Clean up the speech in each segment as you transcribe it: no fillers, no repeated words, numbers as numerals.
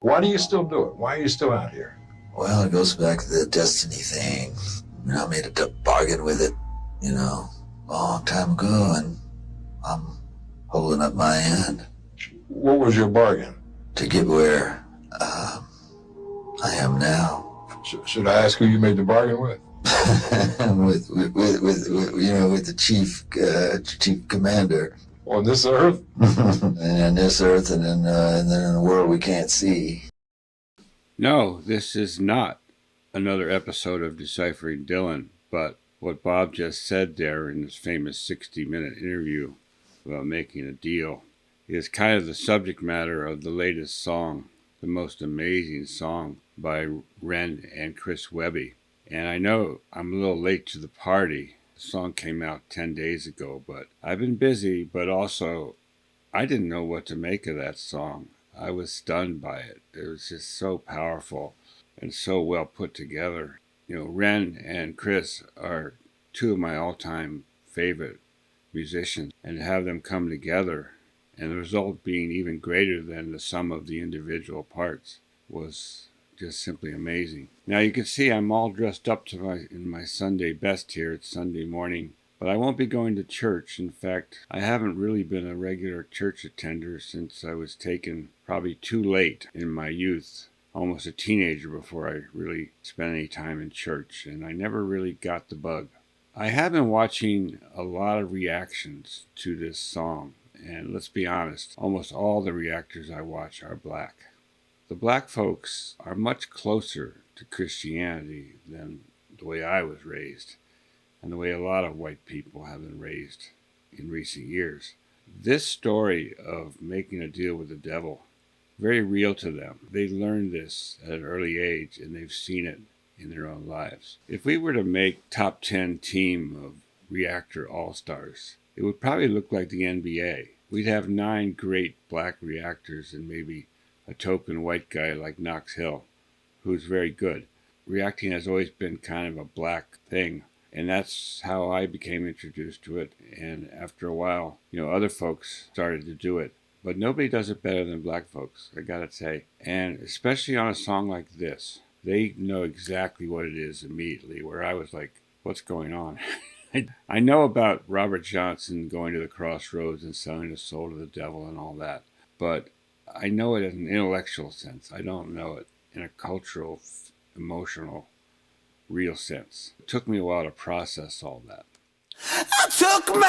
Why do you still do it? Why are you still out here? Well, it goes back to the destiny thing. I made a bargain with it, a long time ago, and I'm holding up my end. What was your bargain? To get where I am now. Should I ask who you made the bargain with? with the chief commander. On this earth? And on this earth, and then in the world we can't see. No, this is not another episode of Deciphering Dylan, but what Bob just said there in his famous 60-minute interview about making a deal is kind of the subject matter of the latest song, the most amazing song by Ren and Chris Webby. And I know I'm a little late to the party. The song came out 10 days ago, but I've been busy, but also I didn't know what to make of that song. I was stunned by it. It was just so powerful and so well put together. Ren and Chris are two of my all-time favorite musicians, and to have them come together and the result being even greater than the sum of the individual parts was just simply amazing. Now you can see I'm all dressed up in my Sunday best here. It's Sunday morning, but I won't be going to church. In fact, I haven't really been a regular church attender since I was taken probably too late in my youth, almost a teenager, before I really spent any time in church, and I never really got the bug. I have been watching a lot of reactions to this song, and let's be honest, almost all the reactors I watch are black. The black folks are much closer to Christianity than the way I was raised, and the way a lot of white people have been raised in recent years. This story of making a deal with the devil, very real to them. They learned this at an early age, and they've seen it in their own lives. If we were to make top 10 team of reactor all-stars, it would probably look like the NBA. We'd have 9 great black reactors and maybe a token white guy like Knox Hill, who's very good. Reacting has always been kind of a black thing, and that's how I became introduced to it. And after a while, other folks started to do it. But nobody does it better than black folks, I gotta say. And especially on a song like this, they know exactly what it is immediately, where I was like, what's going on? I know about Robert Johnson going to the crossroads and selling his soul to the devil and all that, but I know it in an intellectual sense. I don't know it in a cultural, emotional, real sense. It took me a while to process all that. I took my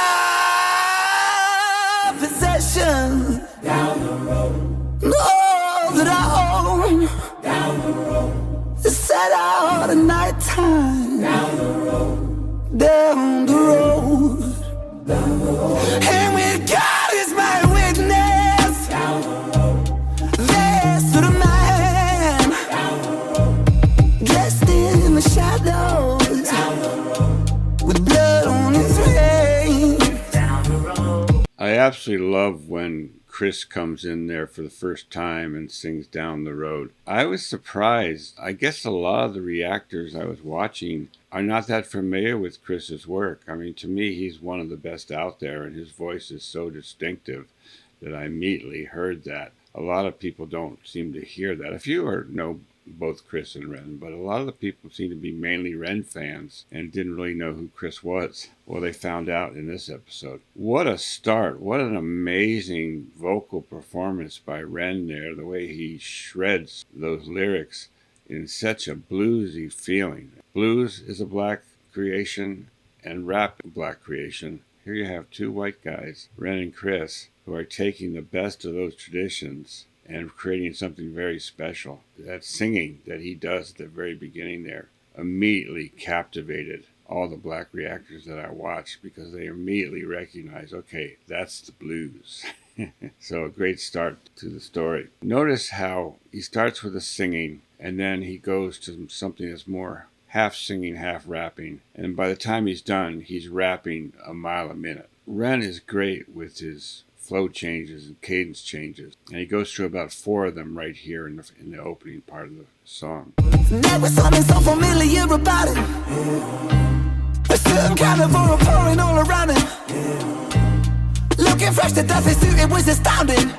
possession down the road. All that I own down the road. Set out at night time down the road. Down the road. Down the road. And with God is my witness down the road. There stood a man down the road. Dressed in the shadows down the road. With blood on his face down the road. I absolutely love when Chris comes in there for the first time and sings Down the Road. I was surprised. I guess a lot of the reactors I was watching are not that familiar with Chris's work. I mean, to me, he's one of the best out there, and his voice is so distinctive that I immediately heard that. A lot of people don't seem to hear that. A few know both Chris and Ren, but a lot of the people seem to be mainly Ren fans and didn't really know who Chris was. Well, they found out in this episode. What a start. What an amazing vocal performance by Ren there, the way he shreds those lyrics in such a bluesy feeling. Blues is a black creation and rap a black creation. Here you have two white guys, Ren and Chris, who are taking the best of those traditions and creating something very special. That singing that he does at the very beginning there immediately captivated all the black reactors that I watched, because they immediately recognized, okay, that's the blues. So a great start to the story. Notice how he starts with the singing, and then he goes to something that's more half singing, half rapping. And by the time he's done, he's rapping a mile a minute. Ren is great with his flow changes and cadence changes, and he goes through about 4 of them right here in the opening part of the song. Never something so familiar about it. A certain kind of aura pouring all around it. Looking fresh to death, his suit, it was astounding.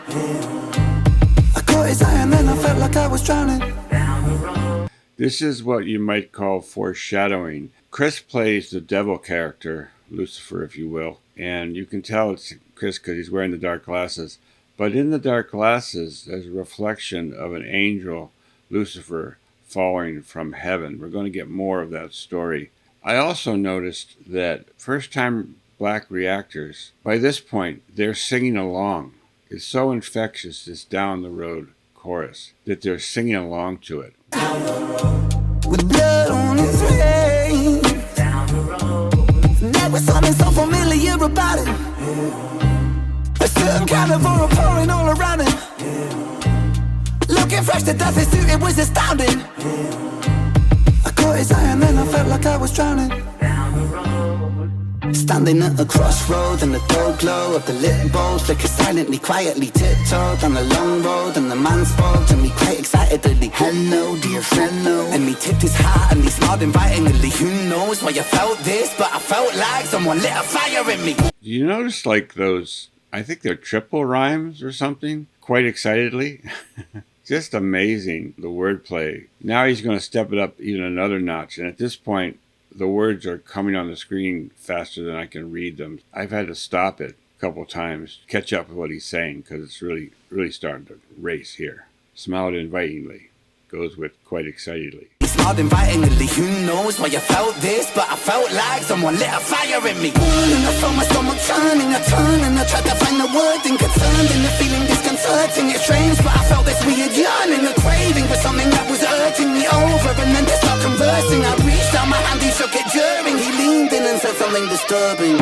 I caught his eye and then I felt like I was drowning. This is what you might call foreshadowing. Chris plays the devil character, Lucifer, if you will, and you can tell it's Chris because he's wearing the dark glasses. But in the dark glasses, there's a reflection of an angel, Lucifer, falling from heaven. We're going to get more of that story. I also noticed that first-time black reactors, by this point, they're singing along. It's so infectious, this Down the Road chorus, that they're singing along to it. With blood on his face. There was something so familiar about it. A certain kind of aura pouring all around it. Looking fresh to death, his suit, it was astounding. I caught his eye and then I felt like I was drowning. Standing at a crossroad and the dull glow of the lit bowl flicker silently, quietly tiptoed down the long road, and the man spoke to me quite excitedly. Hello, dear fellow. And he tipped his hat and he smiled invitingly. Who knows why you felt this, but I felt like someone lit a fire in me. Do you notice like those, I think they're triple rhymes or something, quite excitedly? Just amazing, the wordplay. Now he's going to step it up even another notch, and at this point, the words are coming on the screen faster than I can read them. I've had to stop it a couple times, catch up with what he's saying, because it's really starting to race here. Smiled invitingly. Goes with quite excitedly. He smiled invitingly. Who knows why you felt this, but I felt like someone lit a fire in me. And I felt my stomach turning, I turned and I tried to find the word and concerned, and the feeling disconcerting. It's strange, but I felt this weird yearning, a craving for something that was urging me over. And then to start conversing, I reached out my hand, he shook it during. He leaned in and said something disturbing.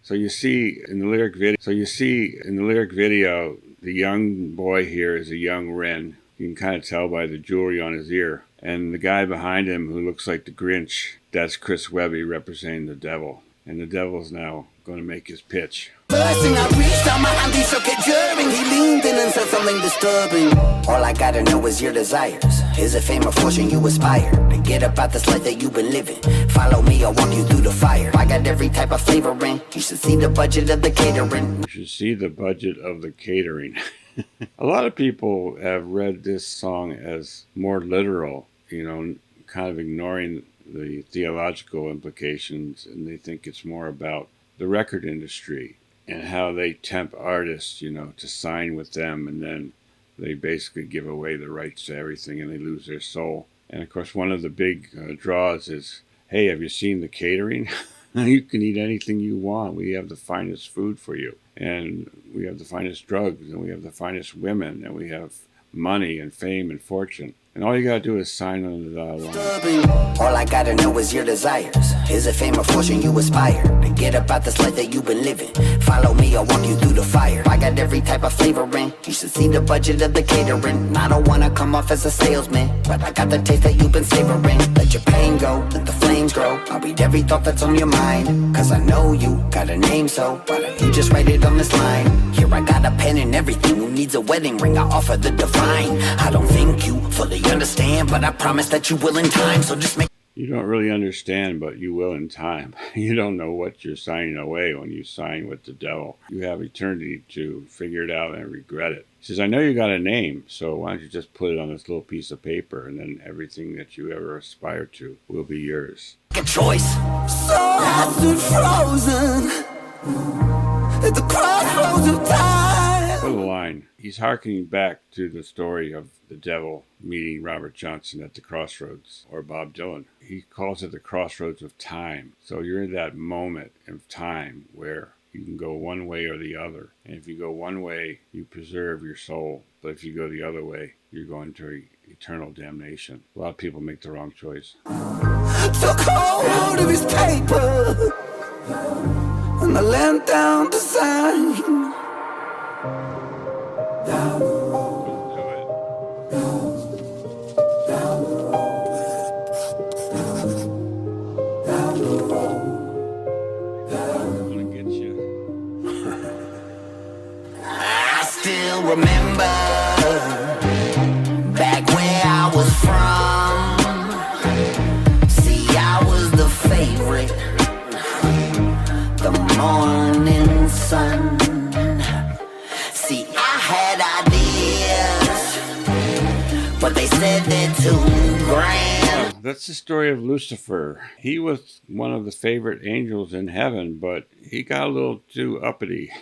So you see in the lyric video, the young boy here is a young Ren. You can kind of tell by the jewelry on his ear. And the guy behind him who looks like the Grinch, that's Chris Webby representing the devil. And the devil's now going to make his pitch. First thing I reached out my hand, he shook it during. He leaned in and said something disturbing. All I gotta know is your desires. Is it fame or fortune you aspire? To get about this life that you've been living. Follow me, I'll walk you through the fire. I got every type of flavor in. You should see the budget of the catering. You should see the budget of the catering. A lot of people have read this song as more literal, kind of ignoring the theological implications, and they think it's more about the record industry and how they tempt artists, to sign with them, and then they basically give away the rights to everything and they lose their soul. And of course, one of the big draws is, hey, have you seen the catering? You can eat anything you want. We have the finest food for you. And we have the finest drugs, and we have the finest women, and we have money and fame and fortune. And all you gotta do is sign on the dotted line. All I gotta know is your desires. Is it fame or fortune you aspire? To get about this life that you've been living. Follow me, I'll walk you through the fire. I got every type of flavor in. You should see the budget of the catering. I don't wanna come off as a salesman, but I got the taste that you've been savoring. Let your pain go, let the flames grow. I'll read every thought that's on your mind. Cause I know you got a name, so why don't you just write it on this line? Here I got a pen and everything. Who needs a wedding ring? I offer the divine. I don't think you fully understand, but I promise that you will in time. So just make. You don't really understand, but you will in time. You don't know what you're signing away when you sign with the devil. You have eternity to figure it out and regret it. He says, I know you got a name, so why don't you just put it on this little piece of paper, and then everything that you ever aspire to will be yours. A choice. So I stood frozen at the crossroads of time. For the line, he's hearkening back to the story of the devil meeting Robert Johnson at the crossroads, or Bob Dylan. He calls it the crossroads of time. So you're in that moment of time where you can go one way or the other. And if you go one way, you preserve your soul. But if you go the other way, you're going to eternal damnation. A lot of people make the wrong choice. Took hold of his paper and I laid down to sign. Down the road, down the road, down the road, I'm gonna get you. I still remember back where I was from. See, I was the favorite, the morning sun. See, but they said they're too grand. That's the story of Lucifer. He was one of the favorite angels in heaven, but he got a little too uppity.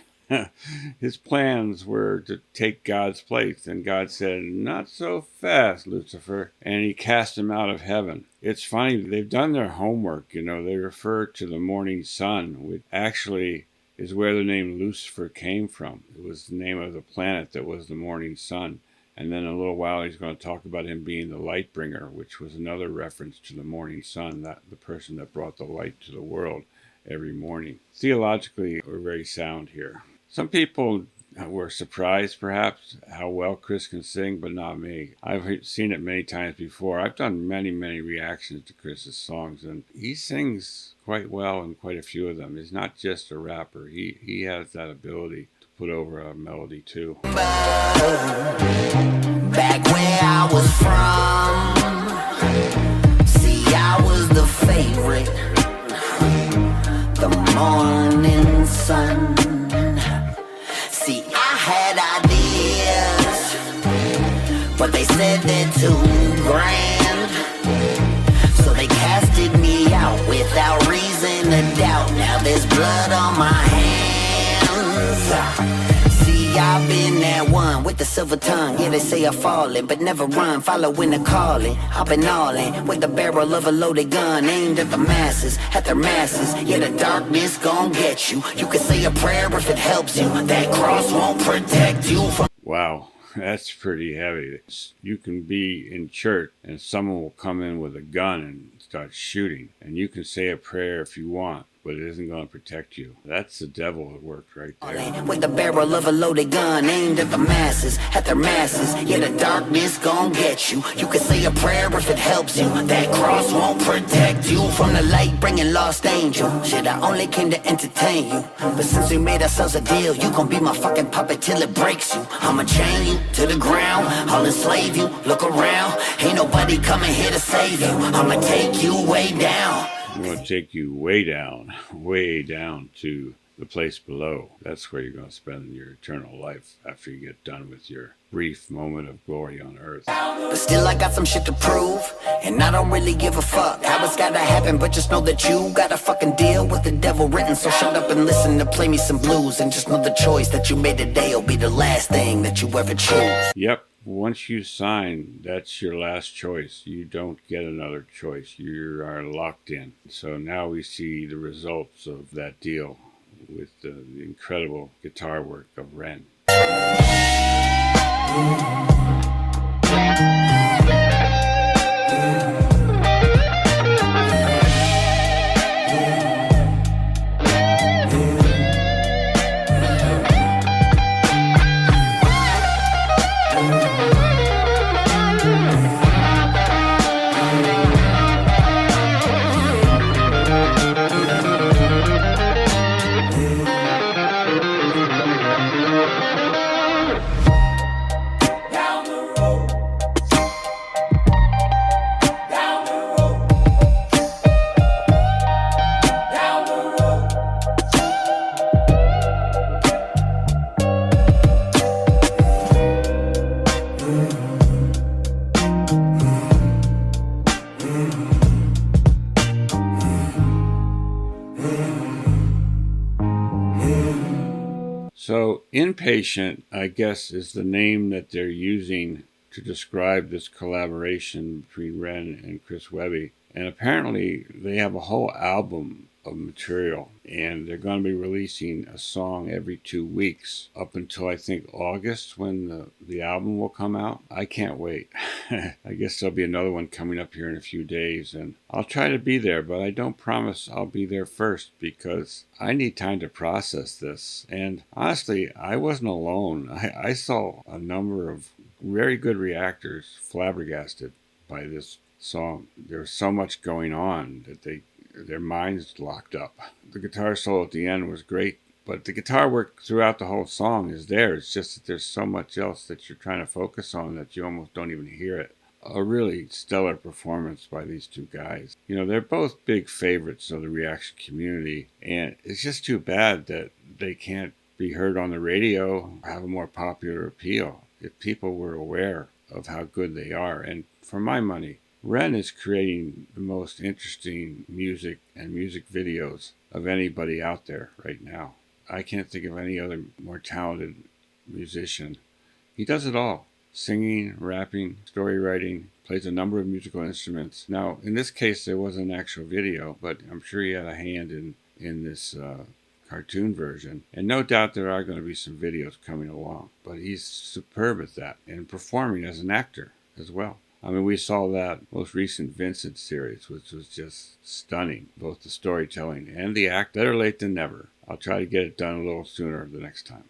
His plans were to take God's place, and God said, "Not so fast, Lucifer," and he cast him out of heaven. It's funny, they've done their homework. They refer to the morning sun, which actually is where the name Lucifer came from. It was the name of the planet that was the morning sun. And then in a little while he's going to talk about him being the light bringer, which was another reference to the morning sun, that the person that brought the light to the world every morning. Theologically, we're very sound here. Some people were surprised, perhaps, how well Chris can sing, but not me. I've seen it many times before. I've done many, many reactions to Chris's songs, and he sings quite well in quite a few of them. He's not just a rapper. He has that ability to put over a melody, too. Back where I was from, see, I was the favorite, the morning sun. See, I had ideas, but they said they're too grand, so they casted me out without reason to doubt. Now there's blood on my hands. See, I've been that one with the silver tongue. Yeah, they say I'm falling, but never run, following the calling. I've been all in with the barrel of a loaded gun, aimed at the masses, at their masses. Yeah, the darkness gon' get you. You can say a prayer if it helps you. That cross won't protect you from... Wow, that's pretty heavy. You can be in church and someone will come in with a gun and start shooting, and you can say a prayer if you want, but it isn't going to protect you. That's the devil at work right there. With the barrel of a loaded gun, aimed at the masses, at their masses. Yeah, the darkness gon' get you. You can say a prayer if it helps you. That cross won't protect you from the light, bringing lost angel. Shit, I only came to entertain you, but since we made ourselves a deal, you gon' be my fucking puppet till it breaks you. I'ma chain you to the ground, I'll enslave you. Look around, ain't nobody coming here to save you. I'ma take you way down. I'm going to take you way down to the place below. That's where you're going to spend your eternal life after you get done with your brief moment of glory on earth. But still I got some shit to prove, and I don't really give a fuck how it's gotta happen, but just know that you got a fucking deal with the devil written. So shut up and listen to play me some blues, and just know the choice that you made today will be the last thing that you ever choose. Yep. Once you sign, that's your last choice. You don't get another choice. You are locked in. So now we see the results of that deal with the incredible guitar work of Ren. So Impatient, I guess, is the name that they're using to describe this collaboration between Ren and Chris Webby. And apparently they have a whole album of material, and they're going to be releasing a song every 2 weeks up until I think August, when the album will come out. I can't wait. I guess there'll be another one coming up here in a few days, and I'll try to be there, but I don't promise I'll be there first because I need time to process this. And honestly, I wasn't alone. I saw a number of very good reactors flabbergasted by this song. There's so much going on that their minds locked up. The guitar solo at the end was great, but the guitar work throughout the whole song is there. It's just that there's so much else that you're trying to focus on that you almost don't even hear it. A really stellar performance by these two guys. They're both big favorites of the reaction community, and it's just too bad that they can't be heard on the radio or have a more popular appeal. If people were aware of how good they are. And for my money, Ren is creating the most interesting music and music videos of anybody out there right now. I can't think of any other more talented musician. He does it all. Singing, rapping, story writing, plays a number of musical instruments. Now, in this case, there wasn't an actual video, but I'm sure he had a hand in this cartoon version. And no doubt there are going to be some videos coming along. But he's superb at that and performing as an actor as well. I mean, we saw that most recent Vincent series, which was just stunning, both the storytelling and the act. Better late than never. I'll try to get it done a little sooner the next time.